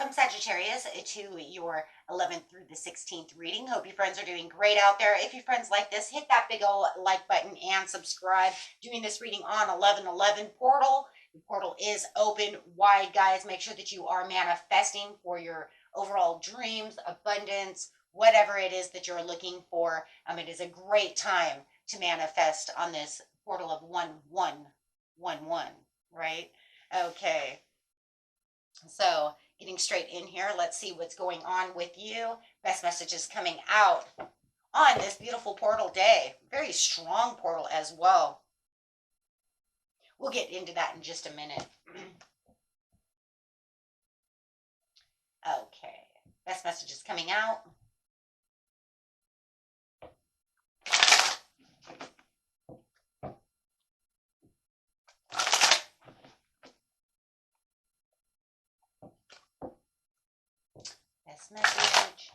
Welcome, Sagittarius, to your 11th through the 16th reading. Hope your friends are doing great out there. If your friends like this, hit that big old like button and subscribe. Doing this reading on 1111 portal. The portal is open wide, guys. Make sure that you are manifesting for your overall dreams, abundance, whatever it is that you're looking for. It is a great time to manifest on this portal of 1111, right? Okay. So getting straight in here, let's see what's going on with you. Best messages coming out on this beautiful portal day. Very strong portal as well. We'll get into that in just a minute. Okay, best messages coming out. Message.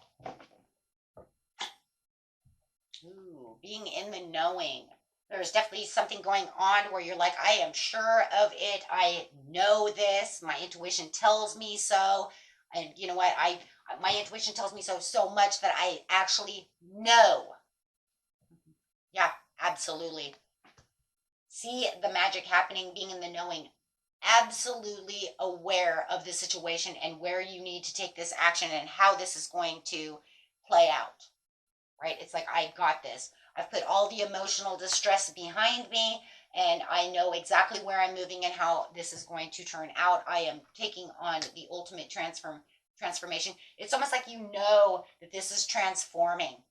Ooh, being in the knowing. There's definitely something going on where you're like, I am sure of it. I know this. My intuition tells me so. And you know what? My intuition tells me so much that I actually know. Yeah, absolutely. See the magic happening, being in the knowing. Absolutely aware of the situation and where you need to take this action and how this is going to play out, right? It's like, I got this. I've put all the emotional distress behind me and I know exactly where I'm moving and how this is going to turn out. I am taking on the ultimate transformation. It's almost like you know that this is transforming.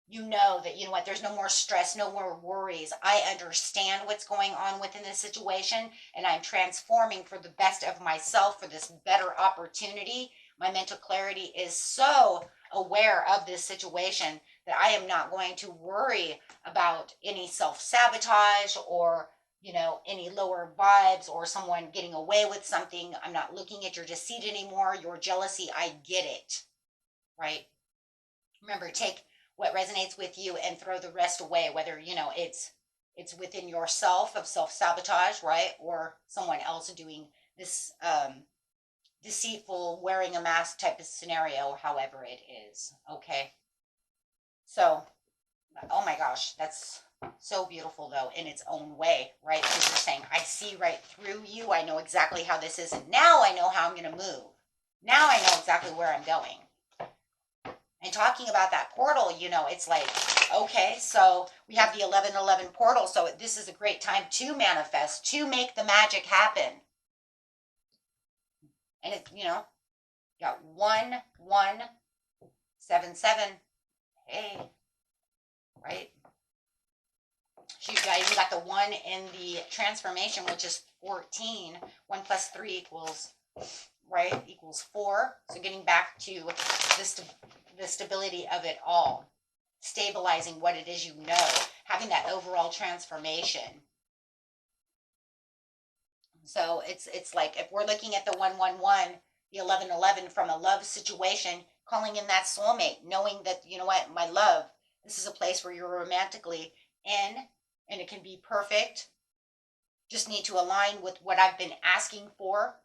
You know that, you know what, there's no more stress, no more worries. I understand what's going on within this situation, and I'm transforming for the best of myself, for this better opportunity. My mental clarity is so aware of this situation that I am not going to worry about any self-sabotage or, you know, any lower vibes or someone getting away with something. I'm not looking at your deceit anymore, your jealousy. I get it, right? Remember, take what resonates with you and throw the rest away, whether, you know, it's within yourself of self-sabotage, right? Or someone else doing this deceitful, wearing a mask type of scenario, or however it is, okay? So, oh my gosh, that's so beautiful though, in its own way, right? Because you're saying, I see right through you. I know exactly how this is, and now I know how I'm going to move. Now I know exactly where I'm going. And talking about that portal, you know, it's like, okay, so we have the 1111 portal. So this is a great time to manifest, to make the magic happen. And it, you know, got 1177. Hey, right? You got the 1 in the transformation, which is 14. 1 plus 3 equals, right, equals 4. So getting back to the stability of it all, stabilizing what it is, you know, having that overall transformation. So it's like, if we're looking at the 111, the 1111 from a love situation, calling in that soulmate, knowing that, you know what, my love, this is a place where you're romantically in, and it can be perfect. Just need to align with what I've been asking for.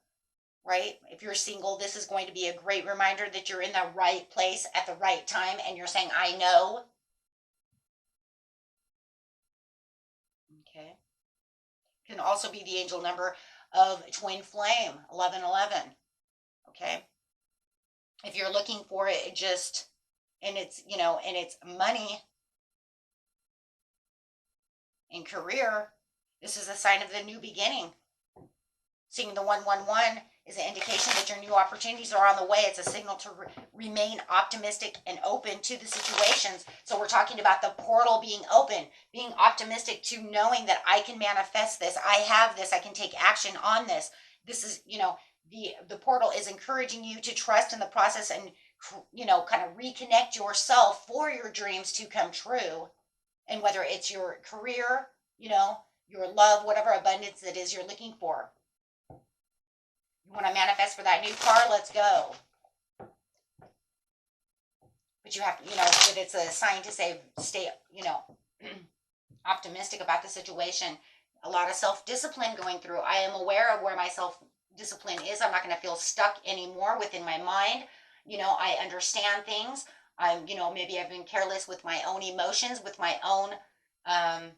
Right? If you're single, this is going to be a great reminder that you're in the right place at the right time, and you're saying, I know. Okay. Can also be the angel number of twin flame, 1111. Okay. If you're looking for it, it just, and it's, you know, and it's money and career, this is a sign of the new beginning. Seeing the 111 is an indication that your new opportunities are on the way. It's a signal to remain optimistic and open to the situations. So we're talking about the portal being open, being optimistic to knowing that I can manifest this. I have this. I can take action on this. This is, you know, the portal is encouraging you to trust in the process and, you know, kind of reconnect yourself for your dreams to come true. And whether it's your career, you know, your love, whatever abundance it is you're looking for. You want to manifest for that new car? Let's go. But you have to, you know, that it's a sign to say, stay, you know, optimistic about the situation. A lot of self-discipline going through. I am aware of where my self discipline is. I'm not going to feel stuck anymore within my mind. I understand things. Maybe I've been careless with my own emotions, um,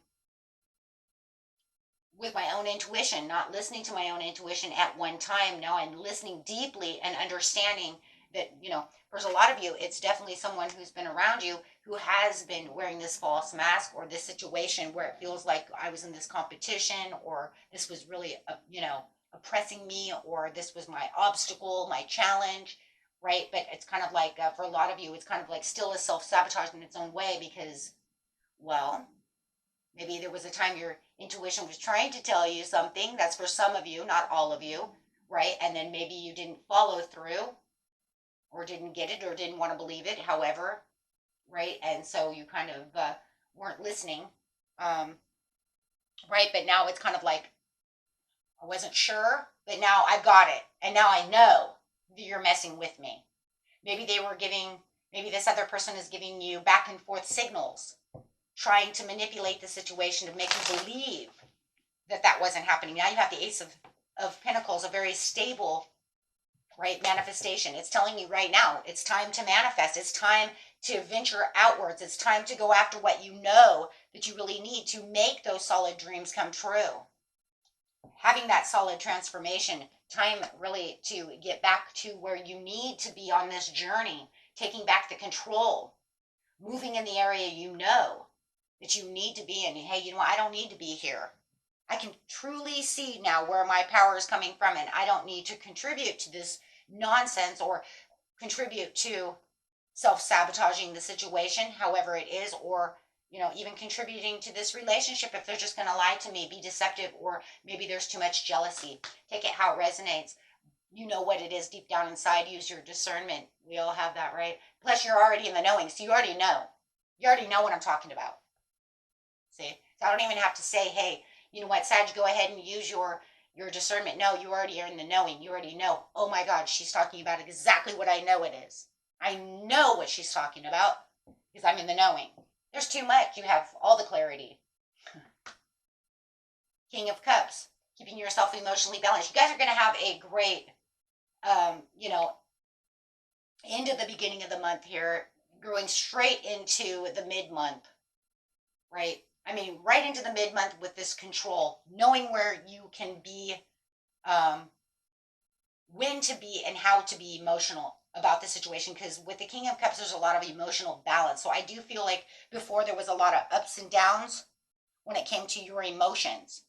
with my own intuition, not listening to my own intuition at one time. Now I'm listening deeply and understanding that, there's a lot of you, it's definitely someone who's been around you who has been wearing this false mask, or this situation where it feels like I was in this competition, or this was really, oppressing me, or this was my obstacle, my challenge, right? But it's kind of like, for a lot of you, it's kind of like still a self-sabotage in its own way, because, well, maybe there was a time your intuition was trying to tell you something. That's for some of you, not all of you, right? And then maybe you didn't follow through, or didn't get it, or didn't want to believe it, however, right? And so you kind of weren't listening, right? But now it's kind of like, I wasn't sure, but now I've got it. And now I know that you're messing with me. Maybe this other person is giving you back and forth signals, trying to manipulate the situation to make you believe that that wasn't happening. Now you have the Ace of Pentacles, a very stable, right, manifestation. It's telling you right now, it's time to manifest. It's time to venture outwards. It's time to go after what you know that you really need to make those solid dreams come true. Having that solid transformation, time really to get back to where you need to be on this journey, taking back the control, moving in the area you know that you need to be in. Hey, I don't need to be here. I can truly see now where my power is coming from, and I don't need to contribute to this nonsense, or contribute to self-sabotaging the situation, however it is, or even contributing to this relationship if they're just going to lie to me, be deceptive, or maybe there's too much jealousy. Take it how it resonates. You know what it is deep down inside. Use your discernment. We all have that, right? Plus, you're already in the knowing, so you already know. You already know what I'm talking about. See? So I don't even have to say, hey, you know what, Sag, go ahead and use your discernment. No, you already are in the knowing. You already know. Oh my God, she's talking about exactly what I know it is. I know what she's talking about because I'm in the knowing. There's too much. You have all the clarity. King of Cups, keeping yourself emotionally balanced. You guys are going to have a great, end of the beginning of the month here, going straight into the mid-month, right? I mean, right into the mid-month with this control, knowing where you can be, when to be and how to be emotional about the situation, because with the King of Cups, there's a lot of emotional balance. So I do feel like before there was a lot of ups and downs when it came to your emotions.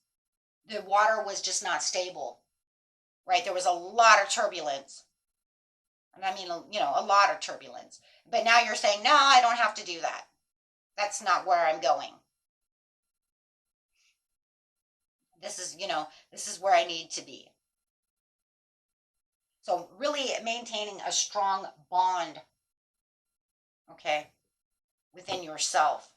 The water was just not stable, right? There was a lot of turbulence. And I mean, a lot of turbulence. But now you're saying, no, I don't have to do that. That's not where I'm going. This is where I need to be. So really maintaining a strong bond, okay, within yourself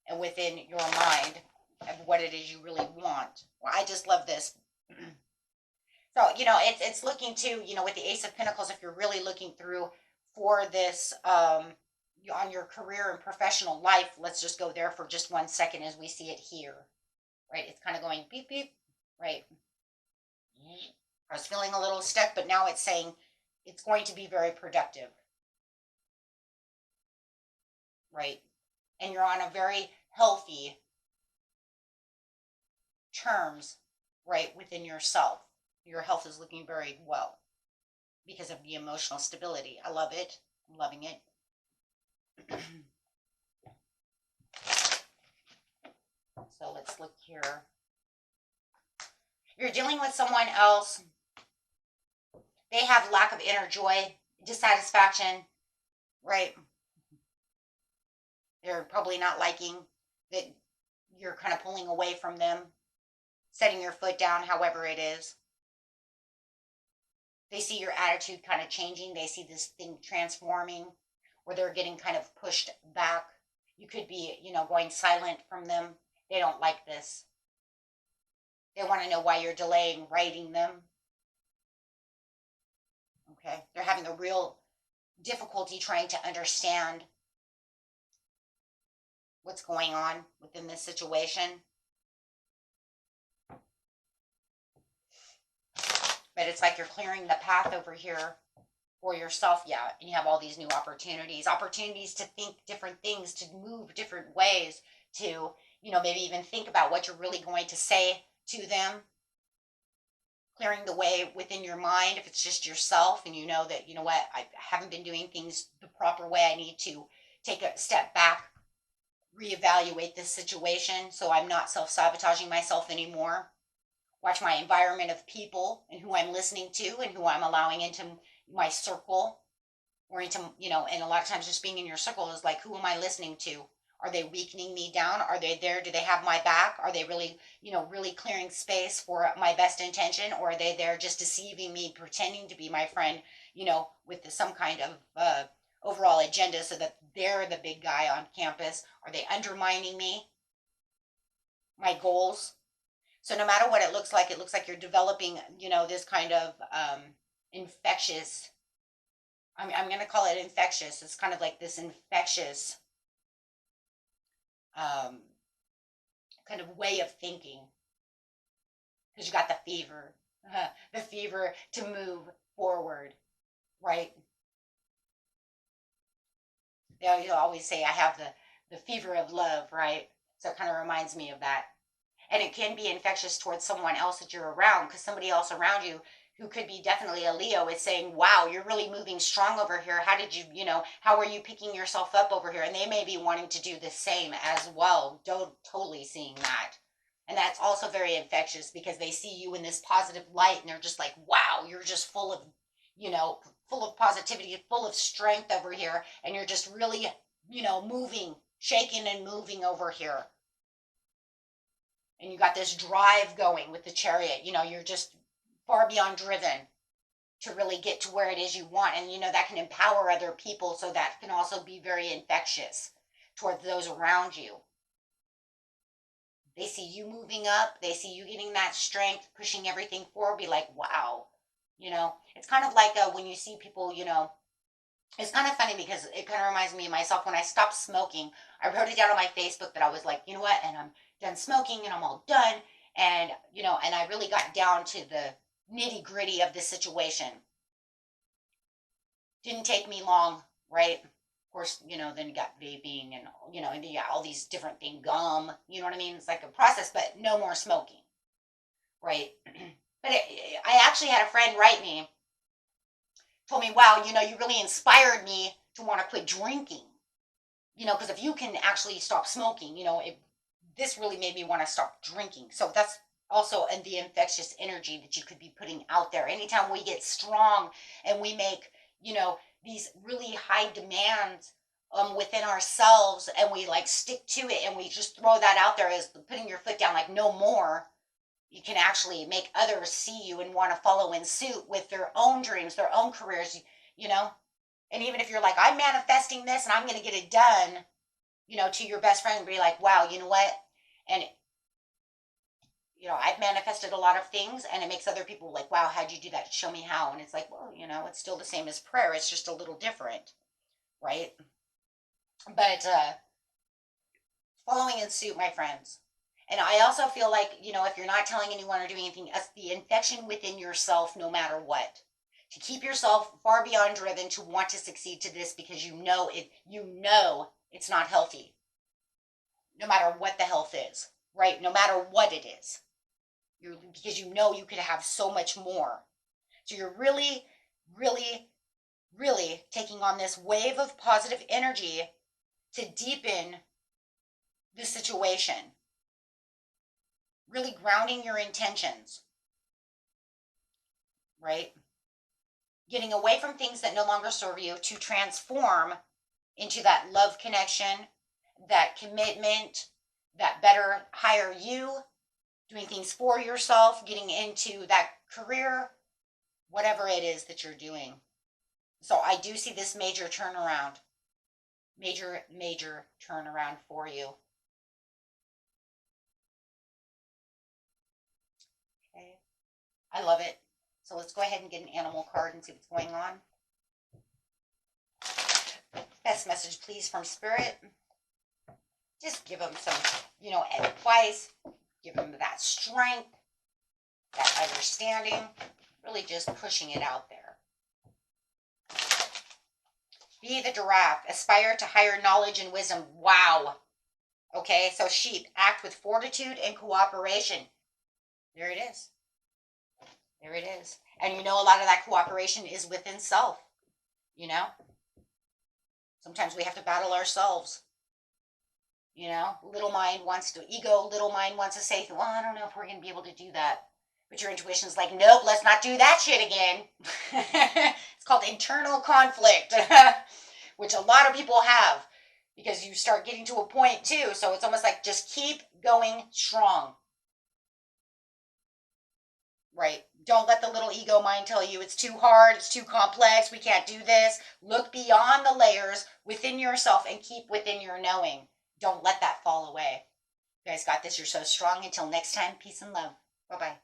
and within your mind of what it is you really want. Well, I just love this. So, it's looking to, with the Ace of Pentacles, if you're really looking through for this, on your career and professional life, let's just go there for just 1 second as we see it here, right? It's kind of going beep, beep, right? I was feeling a little stuck, but now it's saying it's going to be very productive, right? And you're on a very healthy terms, right, within yourself. Your health is looking very well because of the emotional stability. I love it. I'm loving it. So let's look here. You're dealing with someone else. They have lack of inner joy, dissatisfaction, right? They're probably not liking that you're kind of pulling away from them, setting your foot down, however it is. They see your attitude kind of changing. They see this thing transforming, where they're getting kind of pushed back. You could be, going silent from them. They don't like this. They want to know why you're delaying writing them. Okay, they're having a real difficulty trying to understand what's going on within this situation. But it's like you're clearing the path over here for yourself, yeah, and you have all these new opportunities to think different things, to move different ways, to, maybe even think about what you're really going to say to them, clearing the way within your mind if it's just yourself and you know that, you know what, I haven't been doing things the proper way. I need to take a step back, reevaluate this situation so I'm not self-sabotaging myself anymore. Watch my environment of people and who I'm listening to and who I'm allowing into my circle or into, and a lot of times just being in your circle is like, who am I listening to? Are they weakening me down? Are they there? Do they have my back? Are they really, really clearing space for my best intention? Or are they there just deceiving me, pretending to be my friend, with some kind of overall agenda so that they're the big guy on campus? Are they undermining me, my goals? So no matter what it looks like you're developing, this kind of infectious, I'm going to call it infectious. It's kind of like this infectious kind of way of thinking, because you got the fever, the fever to move forward, right? They always say I have the fever of love, right? So it kind of reminds me of that. And it can be infectious towards someone else that you're around, because somebody else around you who could be definitely a Leo is saying, wow, you're really moving strong over here. How did you, how are you picking yourself up over here? And they may be wanting to do the same as well. Totally seeing that. And that's also very infectious because they see you in this positive light and they're just like, wow, you're just full of, full of positivity, full of strength over here. And you're just really, moving, shaking and moving over here. And you got this drive going with the Chariot. You're just far beyond driven to really get to where it is you want. And, that can empower other people. So that can also be very infectious towards those around you. They see you moving up. They see you getting that strength, pushing everything forward. Be like, wow. It's kind of like when you see people, it's kind of funny because it kind of reminds me of myself. When I stopped smoking, I wrote it down on my Facebook that I was like, you know what? And I'm done smoking and I'm all done. And, and I really got down to the nitty gritty of the situation. Didn't take me long, right? Of course, then you got vaping and, and you got all these different things, gum, you know what I mean? It's like a process, but no more smoking, right? But I actually had a friend write me, told me, wow, you really inspired me to want to quit drinking, because if you can actually stop smoking, this really made me want to stop drinking. So that's also the infectious energy that you could be putting out there. Anytime we get strong and we make, these really high demands within ourselves and we like stick to it and we just throw that out there as putting your foot down, like no more, you can actually make others see you and want to follow in suit with their own dreams, their own careers, And even if you're like, I'm manifesting this and I'm going to get it done, to your best friend, be like, wow, you know what? And, I've manifested a lot of things and it makes other people like, wow, how'd you do that? Show me how. And it's like, well, it's still the same as prayer. It's just a little different, right? But following in suit, my friends. And I also feel like, if you're not telling anyone or doing anything, it's the infection within yourself, no matter what. To keep yourself far beyond driven to want to succeed to this because it's not healthy. No matter what the health is, right? No matter what it is. Because you could have so much more. So you're really, really, really taking on this wave of positive energy to deepen the situation. Really grounding your intentions, right? Getting away from things that no longer serve you to transform into that love connection, that commitment, that better, higher you, doing things for yourself, getting into that career, whatever it is that you're doing. So I do see this major turnaround, major turnaround for you. Okay, I love it. So let's go ahead and get an animal card and see what's going on. Best message, please, from Spirit. Just give them some, advice. Give them that strength, that understanding. Really just pushing it out there. Be the giraffe. Aspire to higher knowledge and wisdom. Wow. Okay, so sheep. Act with fortitude and cooperation. There it is. There it is. And you know, a lot of that cooperation is within self. You know? Sometimes we have to battle ourselves. You know, little mind wants to say, well, I don't know if we're going to be able to do that. But your intuition is like, nope, let's not do that shit again. It's called internal conflict, which a lot of people have because you start getting to a point too. So it's almost like just keep going strong. Right? Don't let the little ego mind tell you it's too hard, it's too complex, we can't do this. Look beyond the layers within yourself and keep within your knowing. Don't let that fall away. You guys got this. You're so strong. Until next time, peace and love. Bye-bye.